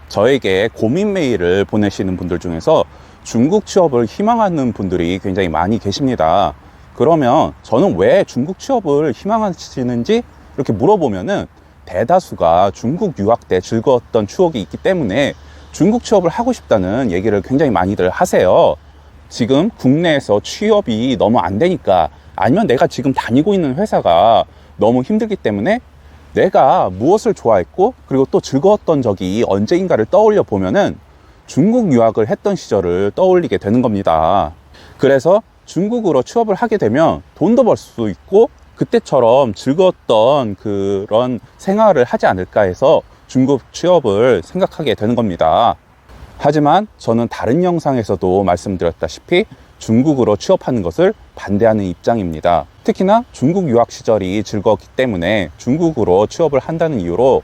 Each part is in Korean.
저에게 고민 메일을 보내시는 분들 중에서 중국 취업을 희망하는 분들이 굉장히 많이 계십니다. 그러면 저는 왜 중국 취업을 희망하시는지 이렇게 물어보면은 대다수가 중국 유학 때 즐거웠던 추억이 있기 때문에 중국 취업을 하고 싶다는 얘기를 굉장히 많이들 하세요. 지금 국내에서 취업이 너무 안 되니까, 아니면 내가 지금 다니고 있는 회사가 너무 힘들기 때문에 내가 무엇을 좋아했고 그리고 또 즐거웠던 적이 언제인가를 떠올려 보면은 중국 유학을 했던 시절을 떠올리게 되는 겁니다. 그래서 중국으로 취업을 하게 되면 돈도 벌 수 있고 그때처럼 즐거웠던 그런 생활을 하지 않을까 해서 중국 취업을 생각하게 되는 겁니다. 하지만 저는 다른 영상에서도 말씀드렸다시피 중국으로 취업하는 것을 반대하는 입장입니다. 특히나 중국 유학 시절이 즐거웠기 때문에 중국으로 취업을 한다는 이유로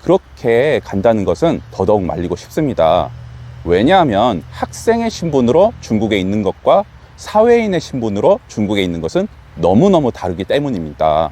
그렇게 간다는 것은 더더욱 말리고 싶습니다. 왜냐하면 학생의 신분으로 중국에 있는 것과 사회인의 신분으로 중국에 있는 것은 너무너무 다르기 때문입니다.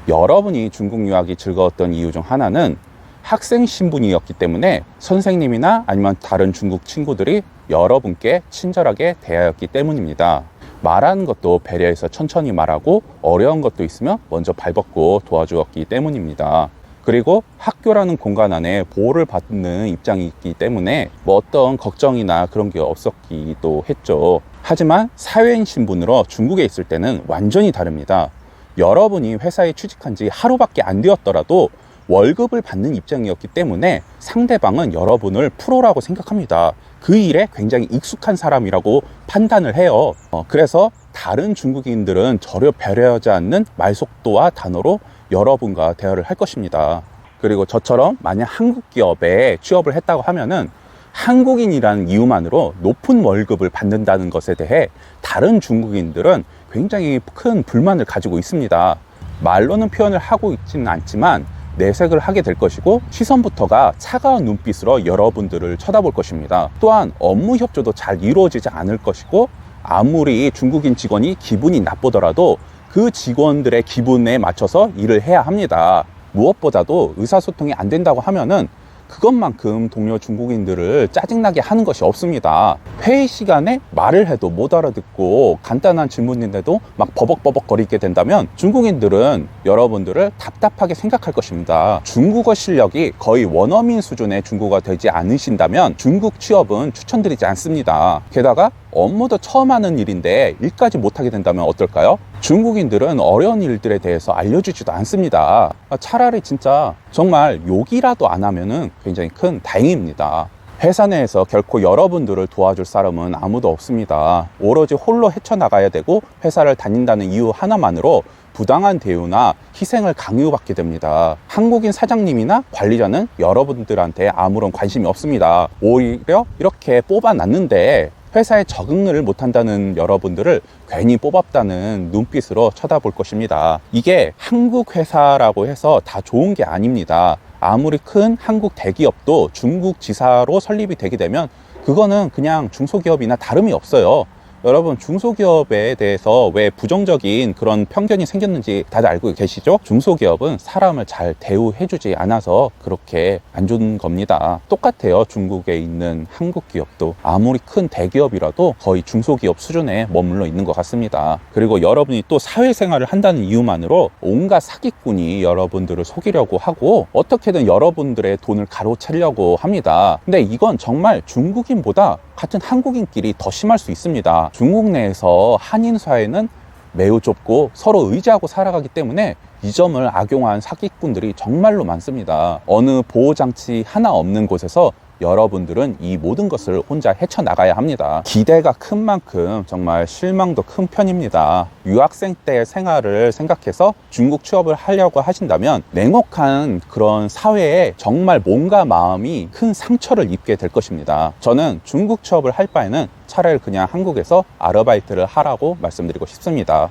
여러분이 중국 유학이 즐거웠던 이유 중 하나는 학생 신분이었기 때문에 선생님이나 아니면 다른 중국 친구들이 여러분께 친절하게 대하였기 때문입니다. 말하는 것도 배려해서 천천히 말하고 어려운 것도 있으면 먼저 발벗고 도와주었기 때문입니다. 그리고 학교라는 공간 안에 보호를 받는 입장이 있기 때문에 뭐 어떤 걱정이나 그런 게 없었기도 했죠. 하지만 사회인 신분으로 중국에 있을 때는 완전히 다릅니다. 여러분이 회사에 취직한 지 하루밖에 안 되었더라도 월급을 받는 입장이었기 때문에 상대방은 여러분을 프로라고 생각합니다. 그 일에 굉장히 익숙한 사람이라고 판단을 해요. 그래서 다른 중국인들은 전혀 배려하지 않는 말속도와 단어로 여러분과 대화를 할 것입니다. 그리고 저처럼 만약 한국 기업에 취업을 했다고 하면은 한국인이라는 이유만으로 높은 월급을 받는다는 것에 대해 다른 중국인들은 굉장히 큰 불만을 가지고 있습니다. 말로는 표현을 하고 있지는 않지만 내색을 하게 될 것이고 시선부터가 차가운 눈빛으로 여러분들을 쳐다볼 것입니다. 또한 업무 협조도 잘 이루어지지 않을 것이고 아무리 중국인 직원이 기분이 나쁘더라도 그 직원들의 기분에 맞춰서 일을 해야 합니다. 무엇보다도 의사소통이 안 된다고 하면은 그것만큼 동료 중국인들을 짜증나게 하는 것이 없습니다. 회의 시간에 말을 해도 못 알아듣고 간단한 질문인데도 막 버벅버벅 거리게 된다면 중국인들은 여러분들을 답답하게 생각할 것입니다. 중국어 실력이 거의 원어민 수준의 중국어가 되지 않으신다면 중국 취업은 추천드리지 않습니다. 게다가 업무도 처음 하는 일인데 일까지 못하게 된다면 어떨까요? 중국인들은 어려운 일들에 대해서 알려주지도 않습니다. 차라리 진짜 정말 욕이라도 안 하면은 굉장히 큰 다행입니다. 회사 내에서 결코 여러분들을 도와줄 사람은 아무도 없습니다. 오로지 홀로 헤쳐나가야 되고 회사를 다닌다는 이유 하나만으로 부당한 대우나 희생을 강요받게 됩니다. 한국인 사장님이나 관리자는 여러분들한테 아무런 관심이 없습니다. 오히려 이렇게 뽑아놨는데 회사에 적응을 못한다는 여러분들을 괜히 뽑았다는 눈빛으로 쳐다볼 것입니다. 이게 한국 회사라고 해서 다 좋은 게 아닙니다. 아무리 큰 한국 대기업도 중국 지사로 설립이 되게 되면 그거는 그냥 중소기업이나 다름이 없어요. 여러분 중소기업에 대해서 왜 부정적인 그런 편견이 생겼는지 다들 알고 계시죠? 중소기업은 사람을 잘 대우해주지 않아서 그렇게 안 좋은 겁니다. 똑같아요. 중국에 있는 한국 기업도 아무리 큰 대기업이라도 거의 중소기업 수준에 머물러 있는 것 같습니다. 그리고 여러분이 또 사회생활을 한다는 이유만으로 온갖 사기꾼이 여러분들을 속이려고 하고 어떻게든 여러분들의 돈을 가로채려고 합니다. 근데 이건 정말 중국인보다 같은 한국인끼리 더 심할 수 있습니다. 중국 내에서 한인 사회는 매우 좁고 서로 의지하고 살아가기 때문에 이 점을 악용한 사기꾼들이 정말로 많습니다. 어느 보호장치 하나 없는 곳에서 여러분들은 이 모든 것을 혼자 헤쳐나가야 합니다. 기대가 큰 만큼 정말 실망도 큰 편입니다. 유학생 때 생활을 생각해서 중국 취업을 하려고 하신다면 냉혹한 그런 사회에 정말 몸과 마음이 큰 상처를 입게 될 것입니다. 저는 중국 취업을 할 바에는 차라리 그냥 한국에서 아르바이트를 하라고 말씀드리고 싶습니다.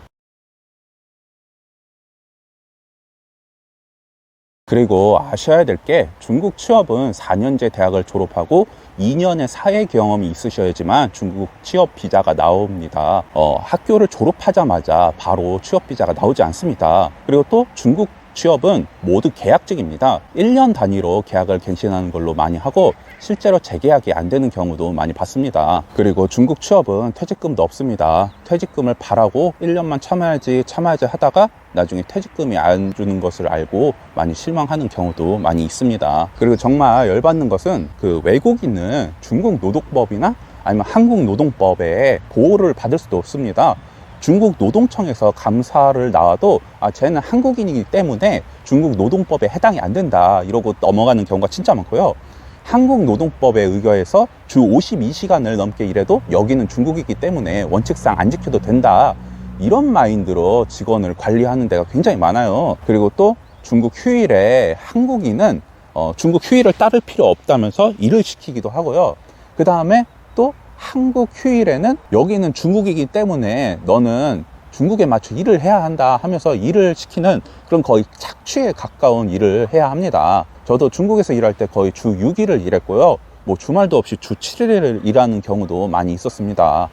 그리고 아셔야 될 게 중국 취업은 4년제 대학을 졸업하고 2년의 사회 경험이 있으셔야지만 중국 취업 비자가 나옵니다. 학교를 졸업하자마자 바로 취업 비자가 나오지 않습니다. 그리고 또 중국 취업은 모두 계약직입니다. 1년 단위로 계약을 갱신하는 걸로 많이 하고 실제로 재계약이 안 되는 경우도 많이 봤습니다. 그리고 중국 취업은 퇴직금도 없습니다. 퇴직금을 바라고 1년만 참아야지 하다가 나중에 퇴직금이 안 주는 것을 알고 많이 실망하는 경우도 많이 있습니다. 그리고 정말 열받는 것은 그 외국인은 중국 노동법이나 아니면 한국 노동법에 보호를 받을 수도 없습니다. 중국 노동청에서 감사를 나와도 쟤는 한국인이기 때문에 중국 노동법에 해당이 안 된다 이러고 넘어가는 경우가 진짜 많고요. 한국 노동법에 의거해서 주 52시간을 넘게 일해도 여기는 중국이기 때문에 원칙상 안 지켜도 된다 이런 마인드로 직원을 관리하는 데가 굉장히 많아요. 그리고 또 중국 휴일에 한국인은 중국 휴일을 따를 필요 없다면서 일을 시키기도 하고요. 그 다음에 또 한국 휴일에는 여기는 중국이기 때문에 너는 중국에 맞춰 일을 해야 한다 하면서 일을 시키는 그런 거의 착취에 가까운 일을 해야 합니다. 저도 중국에서 일할 때 거의 주 6일을 일했고요. 뭐 주말도 없이 주 7일을 일하는 경우도 많이 있었습니다.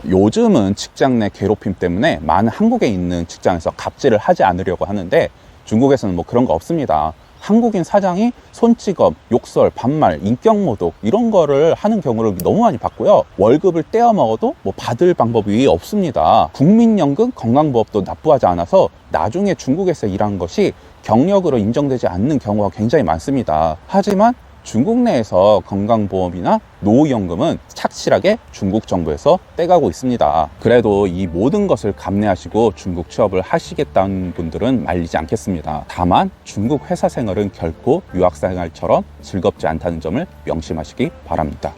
요즘은 직장 내 괴롭힘 때문에 많은 한국에 있는 직장에서 갑질을 하지 않으려고 하는데 중국에서는 뭐 그런 거 없습니다. 한국인 사장이 손찌검, 욕설, 반말, 인격모독 이런 거를 하는 경우를 너무 많이 봤고요. 월급을 떼어 먹어도 뭐 받을 방법이 없습니다. 국민연금, 건강보험도 납부하지 않아서 나중에 중국에서 일한 것이 경력으로 인정되지 않는 경우가 굉장히 많습니다. 하지만 중국 내에서 건강보험이나 노후연금은 착실하게 중국 정부에서 떼가고 있습니다. 그래도 이 모든 것을 감내하시고 중국 취업을 하시겠다는 분들은 말리지 않겠습니다. 다만 중국 회사 생활은 결코 유학 생활처럼 즐겁지 않다는 점을 명심하시기 바랍니다.